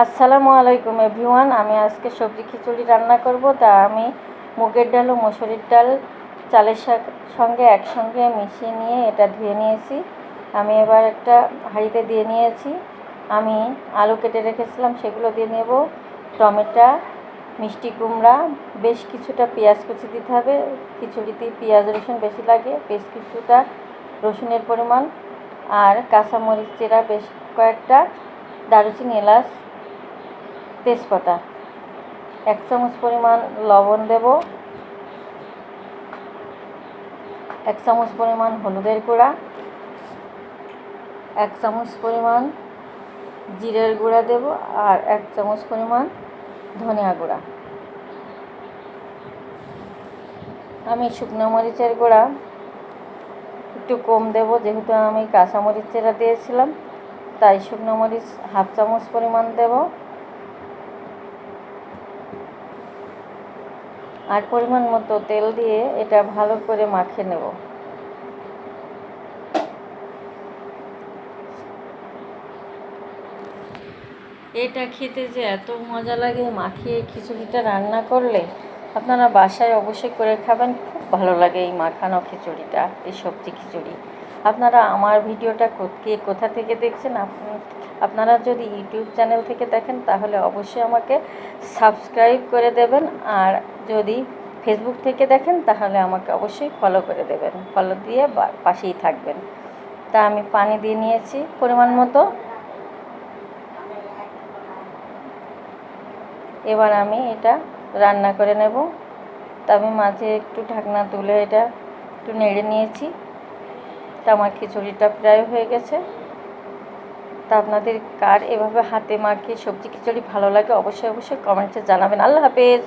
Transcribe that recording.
আসসালামু আলাইকুম এভরিওয়ান। আমি আজকে সবজি খিচুড়ি রান্না করব। তা আমি মুগের ডাল ও মসুরির ডাল চালের সঙ্গে একসঙ্গে মিশিয়ে নিয়ে এটা ধুয়ে নিয়েছি। আমি এবার একটা হাঁড়িতে দিয়ে নিয়েছি। আমি আলু কেটে রেখেছিলাম, সেগুলো দিয়ে নেব। টমেটো, মিষ্টি কুমড়া, বেশ কিছুটা পেঁয়াজ কুচি দিতে হবে। খিচুড়িতে পেঁয়াজ রসুন বেশি লাগে, বেশ কিছুটা রসুনের পরিমাণ, আর কাঁচামরিচ চেরা বেশ কয়েকটা, দারুচিনি, এলাচ, তেজপাতা, 1 চামচ পরিমাণ লবণ দেব, 1 চামচ পরিমাণ হলুদের গুঁড়া, 1 চামচ পরিমাণ জিরের গুঁড়া দেব, আর 1 চামচ পরিমাণ ধনিয়া গুঁড়া। আমি শুকনো মরিচের গুঁড়া একটু কম দেব, যেহেতু আমি কাঁচামরিচ চেরা দিয়েছিলাম, তাই শুকনো মরিচ 1/2 চামচ পরিমাণ দেব। আর পরিমাণ মতো তেল দিয়ে এটা ভালো করে মাখিয়ে নেব। এটা খেতে যে এত মজা লাগে, মাখিয়ে খিচুড়িটা রান্না করলে আপনারা বাসায় অবশ্যই করে খাবেন। খুব ভালো লাগে এই মাখানো খিচুড়িটা, এই সবজি খিচুড়ি। আপনারা আমার ভিডিওটা কে কোথা থেকে দেখছেন? আপনারা যদি ইউটিউব চ্যানেল থেকে দেখেন তাহলে অবশ্যই আমাকে সাবস্ক্রাইব করে দেবেন, আর যদি ফেসবুক থেকে দেখেন তাহলে আমাকে অবশ্যই ফলো করে দেবেন। ফলো দিয়ে পাশেই থাকবেন। তা আমি পানি দিয়ে নিয়েছি পরিমাণ মতো। এবার আমি এটা রান্না করে নেব। তা আমি মাঝে একটু ঢাকনা তুলে এটা একটু নেড়ে নিয়েছি। তা আমার খিচুড়িটা প্রায় হয়ে গেছে। তা আপনাদের কার এভাবে হাতে মাখিয়ে সবজি খিচুড়ি ভালো লাগে অবশ্যই কমেন্টসে জানাবেন। আল্লাহ হাফেজ।